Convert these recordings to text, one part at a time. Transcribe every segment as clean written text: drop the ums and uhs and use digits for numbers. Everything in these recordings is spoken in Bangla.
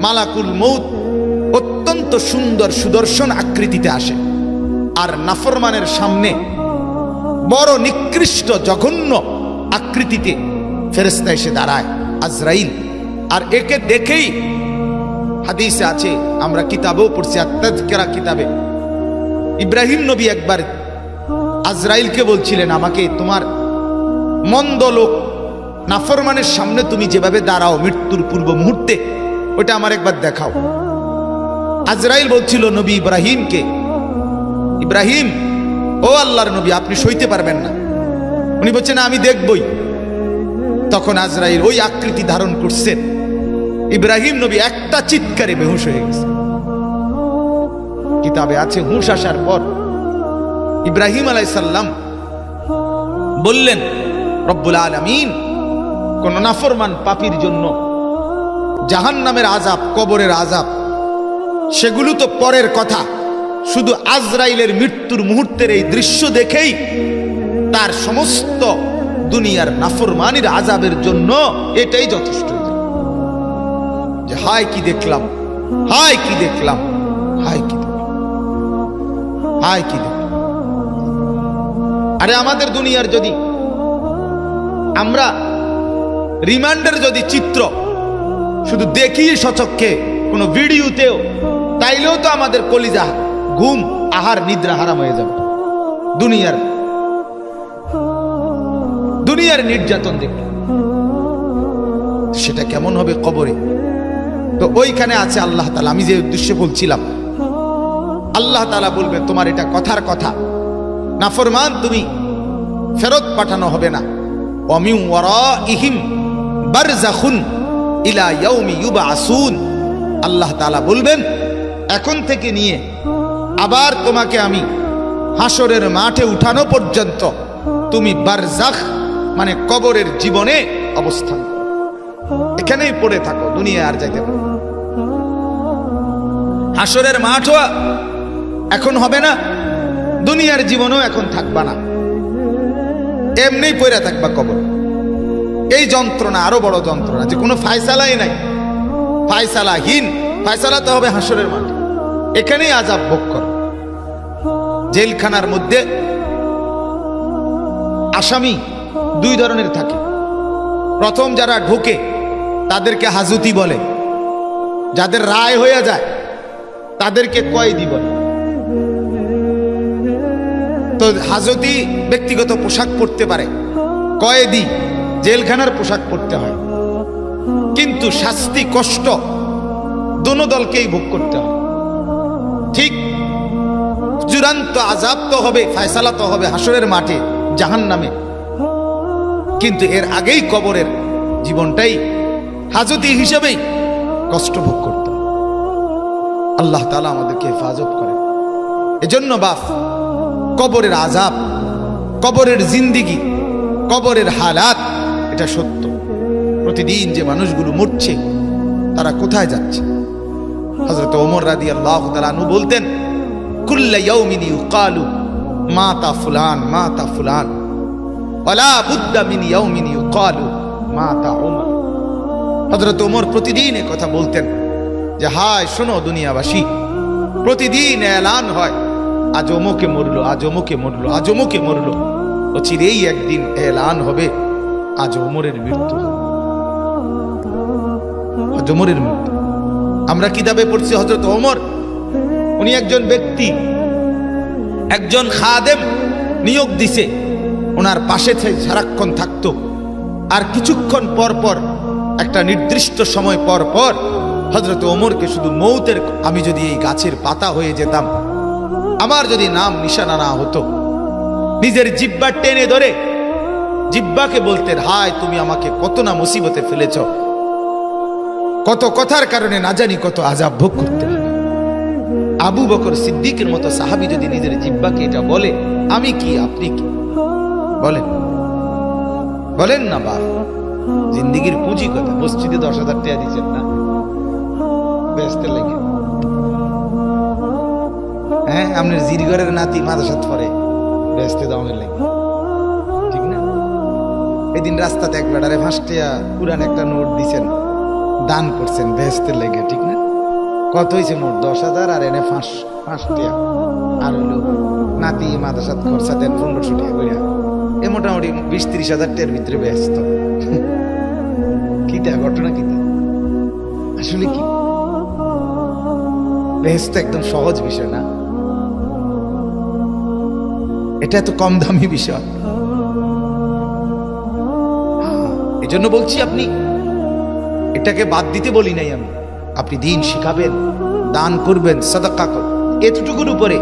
মালাকুল মউত অত্যন্ত সুন্দর সুদর্শন আকৃতিতে আসে, আর নাফরমানের সামনে বড় নিকৃষ্ট জঘন্য আকৃতিতে ফেরেশতা এসে দাঁড়ায়, আজরাইল। আর একে দেখেই হাদিসে আছে, আমরা কিতাবেও পড়ছি, আত-তাযকিরা কিতাবে, ইব্রাহিম নবী একবার আজরাইলকে বলছিলেন, আমাকে তোমার মন্দ লোক নাফরমানের সামনে তুমি যেভাবে দাঁড়াও মৃত্যুর পূর্ব মুহূর্তে, ওটা আমার একবার দেখাও। আজরাইল বলছিল নবী ইব্রাহিমকে, ইব্রাহিম, ও আল্লাহর নবী, আপনি সইতে পারবেন না। উনি বলছেন, আমি দেখবই। তখন আজরাইল ওই আকৃতি ধারণ করছেন, ইব্রাহিম নবী একটা চিৎকারে বেহুশ হয়ে গেছে। কিতাবে আছে, হুঁশ আসার পর ইব্রাহিম আলাইহিস সালাম বললেন, রব্বুল আলামিন কোন নাফরমান পাপীর জন্য জাহান্নামের আযাব, কবরের আযাব, সেগুলো তো পরের কথা, শুধু আজরাইলের মৃত্যুর মুহূর্তের এই দৃশ্য দেখেই তার সমস্ত দুনিয়ার নাফরমানির আযাবের জন্য এটাই যথেষ্ট। যে হায় কি দেখলাম, হায় কি দেখলাম, হায় কি দেখলাম, হায় কি দেখলাম। আরে আমাদের দুনিয়ার যদি আমরা রিমান্ডের যদি চিত্র শুধু দেখি সচক্ষে কোনো ভিডিওতেও, তাইলেও তো আমাদের কলিজা, ঘুম, আহার, নিদ্রা হারাম হয়ে যাবে। দুনিয়ার নির্যাতন দেখে সেটা কেমন হবে কবরে? তো ওইখানে আছে আল্লাহ তাআলা, আমি যে উদ্দেশ্যে বলছিলাম, আল্লাহ তাআলা বলবে, তোমার এটা কথার কথা, নাফরমান তুমি ফেরত পাঠানো হবে না। ওয়ামিন ওয়ারাইহিম বারযাখুন ইলা ইয়াউমি ইউবআসুন, আল্লাহ তাআলা বলবেন, এখন থেকে নিয়ে আবার তোমাকে আমি হাসরের মাঠে উঠানো পর্যন্ত তুমি বারযাখ মানে কবরের জীবনে অবস্থান করো, এখানেই পড়ে থাকো, দুনিয়া আর যাইতে পারো। হাসরের মাঠও এখন হবে না, দুনিয়ার জীবনও এখন থাকবা না, এমনি পড়ে থাকবা কবর। এই যন্ত্রণা আরো বড় যন্ত্রণা, যে কোনো ফায়সালাই নাই, ফায়সালাহীন, ফায়সালা তো হবে হাসরের মাঠে, এখানেই আযাব ভোগ করো। জেলখানার মধ্যে আসামি দুই ধরনের থাকে। প্রথম যারা ঢোকে তাদেরকে হাজতি বলে, যাদের রায় হয়ে যায় তাদেরকে কয়েদি বলে। তো হাজতি ব্যক্তিগত পোশাক পরতে পারে, কয়েদি জেলখানার পোশাক পরতে হয়, কিন্তু শাস্তি, কষ্ট দোনো দলকেই ভোগ করতে হয়। ঠিক চূড়ান্ত আযাব তো হবে, ফায়সালা তো হবে হাসরের মাঠে, জাহান্নামে, কিন্তু এর আগেই কবরের জীবনটাই হাজতি হিসেবেই কষ্ট ভোগ করতে হয়। আল্লাহ তাআলা আমাদেরকে হেফাজত করেন। এজন্য বাপ, কবরের আযাব, কবরের জিন্দিগি, কবরের হালাত, এটা সত্য। প্রতিদিন যে মানুষগুলো মরছে তারা কোথায় যাচ্ছে? হযরত ওমর রাদিয়াল্লাহু তাআলা আনহু বলতেন, কুল্লা ইয়াউমিন ইউকালু মাতা ফুলান মাতা ফুলান ওয়ালা বুদ্দা মিন ইয়াউমিন ইউকালু মাতা উমর। হযরত ওমর প্রতিদিন এই কথা বলতেন যে, হায় শোনো দুনিয়াবাসী, প্রতিদিন এলান হয়, আজ অমুকে মরলো, আজ অমুকে মরলো, আজ অমুকে মরলো। অচিরেই একদিন এলান হবে, আজ ওমরের মৃত্যু, আজ ওমরের মৃত্যু। আমরা কিতাবে পড়ছি, হযরত ওমর, উনি একজন ব্যক্তি, একজন খাদেম নিয়োগ দিছে, ওনার পাশে সারাক্ষণ থাকতো। আর কিছুক্ষণ পর পর, একটা নির্দিষ্ট সময় পর পর হযরত ওমরকে শুধু মৌতের, আমি যদি এই গাছের পাতা হয়ে যেতাম, আমার যদি নাম নিশানা না হতো, নিজের জিহ্বা টেনে ধরে জিহ্বাকে বলতেন, হায় তুমি আমাকে কত না মুসিবতে ফেলেছ, কত কথার কারণে না জানি কত আযাব ভোগ করতে হবে। আবু বকর সিদ্দিকের মতো সাহাবী যদি নিজের জিহ্বাকে এটা বলে, আমি কি আপনি কি? বলেন, বলেন না বাপ, জিন্দিগির পুঁজি কথা। মসজিদে 10,000 টাকা দিচ্ছেন না বেহেশতের লেগে, হ্যাঁ, আপনার জিরগরের নাতি মাদ্রাসাত পড়ে বেহেশতে দামের লেগে, ঠিক না? এদিন রাস্তাতে এক বেটারে 5 টাকা পুরান একটা নোট দিছেন, দান করছেন বেহেশতের লেগে, ঠিক না? কত হয়েছে মোট? 10,000 আর এনে 5 টিয়া, আর হইল নাতি মাদ্রাসাত খরচা দেন 1500 টাকা করে, এ মোটামুটি 20-30 হাজার টাকার ভিতরে ব্যস্ত। কিটা ঘটনা, কিটা আসলে কি বেহেশত একদম সহজ বিষয় না, এটা এত কম দামি বিষয়। এই জন্য বলছি, আপনি এটাকে বাদ দিতে বলি নাই আমি। আপনি দিন শিখাবেন, দান করবেন, সাদাকা করবেন, এতটুকুর উপরে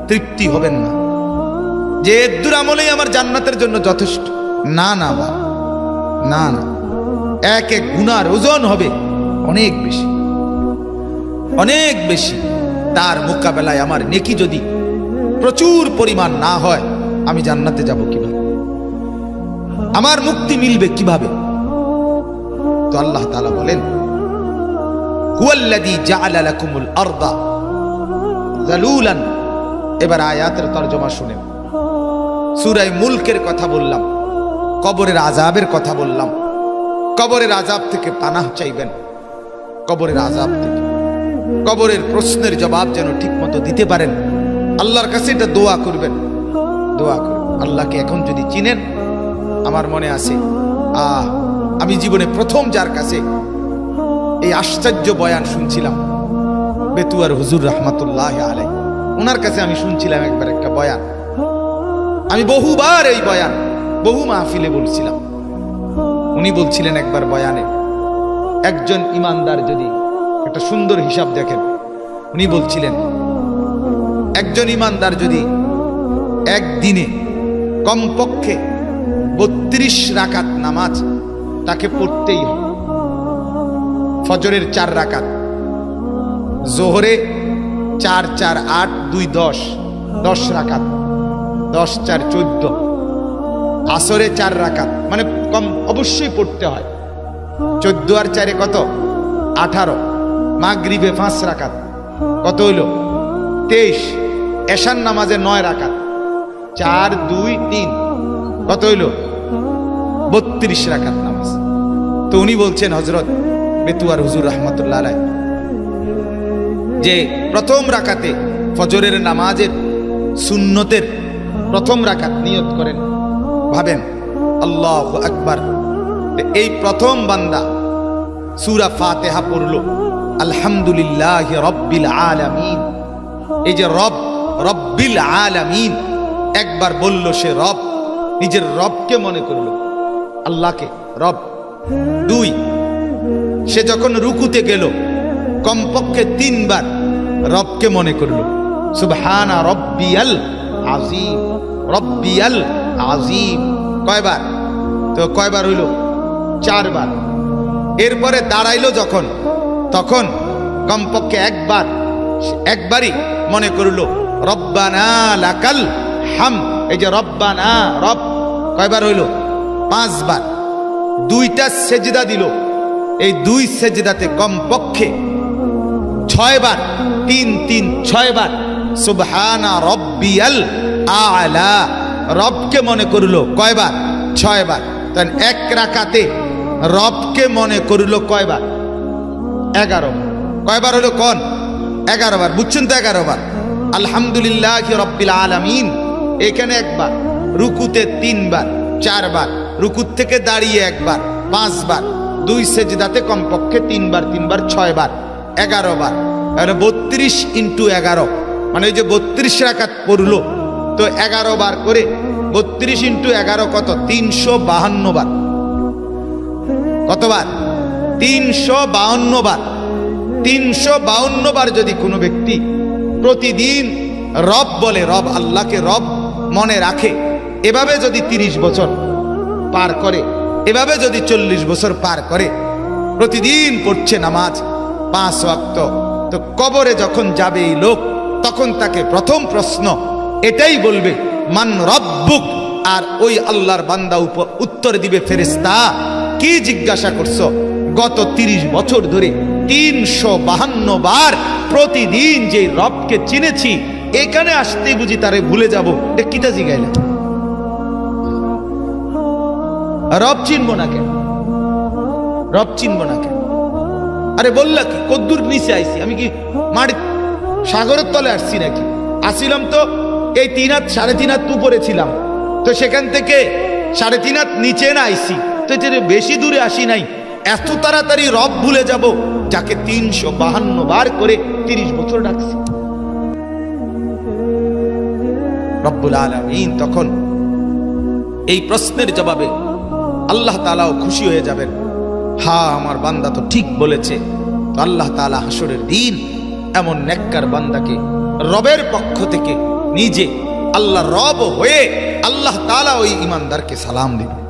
তৃপ্তি হবেন না যে এদ্দুর আমলেই আমার জান্নাতের জন্য যথেষ্ট। না না বা না না, এক এক গুনার ওজন হবে অনেক বেশি, অনেক বেশি। তার মোকাবেলায় আমার নেকি যদি প্রচুর পরিমাণ না হয়, আমি জান্নাতে যাব কিভাবে? আমার মুক্তি মিলবে কিভাবে? তো আল্লাহ তাআলা বলেন, হুয়াল্লাযী জাআলা লাকুমুল আরদা যালুলান। এবার আয়াতের তরজমা শুনেন। সূরা মুলকের কথা বললাম, কবরের আযাবের কথা বললাম। কবরের আযাব থেকে পানাহ চাইবেন, কবরের আযাব থেকে, কবরের প্রশ্নের জবাব যেন ঠিকমতো দিতে পারেন। আল্লাহর কাছে এটা দোয়া করবেন, দোয়া করবেন। আল্লাহকে এখন যদি চিনেন, আমার মনে আছে আমি জীবনে প্রথম যার কাছে এই আশ্চর্য বয়ান শুনছিলাম, বেতুয়ার হুজুর রহমাতুল্লাহ আলাইহি, ওনার কাছে আমি শুনছিলাম একবার একটা বয়ান। আমি বহুবার এই বয়ান বহু মাহফিলে বলছিলাম। উনি বলছিলেন একবার বয়ানে, একজন ইমানদার যদি একটা সুন্দর হিসাব দেখেন, উনি বলছিলেন একজন ইমানদার যদি একদিনে কমপক্ষে 32 রাকাত নামাজ তাকে পড়তেই হবে। ফজরের 4 রাকাত, জোহরে 4 4 8 2 10 রাকাত, 10 4 14, আসরে 4 রাকাত, মানে কম অবশ্যই পড়তে হয়। 14 আর 4 কত? 18। মাগরিবে 5 রাকাত, কত হইল? 23। এশার নামাজে 9 রাকাত, 4 2 3, কত হইল? 32 রাকাত নামাজ। তো উনি বলছেন, হযরত বেতুয়ার হুজুর রাহমাতুল্লাহ আলাইহি, যে প্রথম রাকাতে ফজরের নামাজের সুন্নতের প্রথম রাকাত নিয়ত করেন, ভাবেন আল্লাহু আকবার। এই প্রথম বান্দা সূরা ফাতিহা পড়লো, আলহামদুলিল্লাহি রাব্বিল আলামিন। এই যে রব, রব্বিল আলামিন একবার বলল, সে রব, নিজের রবকে মনে করলো, আল্লাহকে রব। 2, সে যখন রুকুতে গেল কমপক্ষে 3 বার রবকে মনে করলো, সুবহানা রব্বিয়াল আযীম, রব্বিয়াল আযীম। কয়বার? তো কয়বার হইল? 4 বার। এরপরে দাঁড়াইলো যখন, তখন কমপক্ষে একবারই মনে করলো রব্বানা লাকাল হাম। এই যে রব্বানা, রব, কয়বার হইল? 5 বার। 2টা সেজদা দিল, এই 2 সেজদাতে কমপক্ষে 6 বার, 3 3 6 বার সুবহানা রব্বিয়াল আলা, রবকে মনে করলো কয়বার? 6 বার। তাহলে এক রাকাতে রবকে মনে করলো কয়বার? 11 বার। কয়বার হলো? কোন? 11 বার। বুঝছেন তো? 11 বার। আলহামদুলিল্লাহি রাব্বিল আলামিন এখানে 1 বার, রুকুতে 3 বার, 4 বার, রুকুত থেকে দাঁড়িয়ে 1 বার, 5 বার, 2 সেজদাতে কমপক্ষে 3 বার 3 বার 6 বার, 11 বার। 32 × 11, মানে ওই যে 32 রাকাত পড়লো, তো 11 বার করে 32 × 11 কত? 352 বার। কতবার? 352 বার। 352 বার যদি কোনো ব্যক্তি প্রতিদিন রব বলে, রব, আল্লাহকে রব মনে রাখে, এভাবে যদি 30 বছর পার করে, এভাবে যদি 40 বছর পার করে, প্রতিদিন পড়ছে নামাজ 5 ওয়াক্ত, তো কবরে যখন যাবে এই লোক, তখন তাকে প্রথম প্রশ্ন এটাই বলবে, মান রব্বুক। আর ওই আল্লাহর বান্দা উত্তর দিবে, ফেরেশতা কি জিজ্ঞাসা করছো? গত 30 বছর ধরে 352 বার প্রতিদিন যে রবকে চিনেছি, এখানে আসতে বুঝি তারে ভুলে যাব? এটা কিটা জিগাইলে? রব চিনবো না কেন? রব চিনবো না কেন? আরে বললা কি কদ্দুর নিচে আইছি? আমি কি মাটি সাগরের তলে আসছি নাকি? আসিলাম তো এই 3 হাত 3.5 হাত উপরে ছিলাম, তো সেখান থেকে 3.5 হাত নিচে না আইছি, তো এটা বেশি দূরে আসি নাই। এত তাড়াতাড়ি রব ভুলে যাব যাকে 352 বার করে 30 বছর ডাকছি। রব্বুল আলামিন তখন এই প্রশ্নের জবাবে আল্লাহ তাআলাও খুশি হয়ে যাবেন। হ্যাঁ, আমার বান্দা তো ঠিক বলেছে। তো আল্লাহ তাআলা হাসরের দিন এমন নেককার বান্দাকে রবের পক্ষ থেকে নিজে আল্লাহ রব হয়ে আল্লাহ তাআলা ওই ইমানদারকে সালাম দিবেন।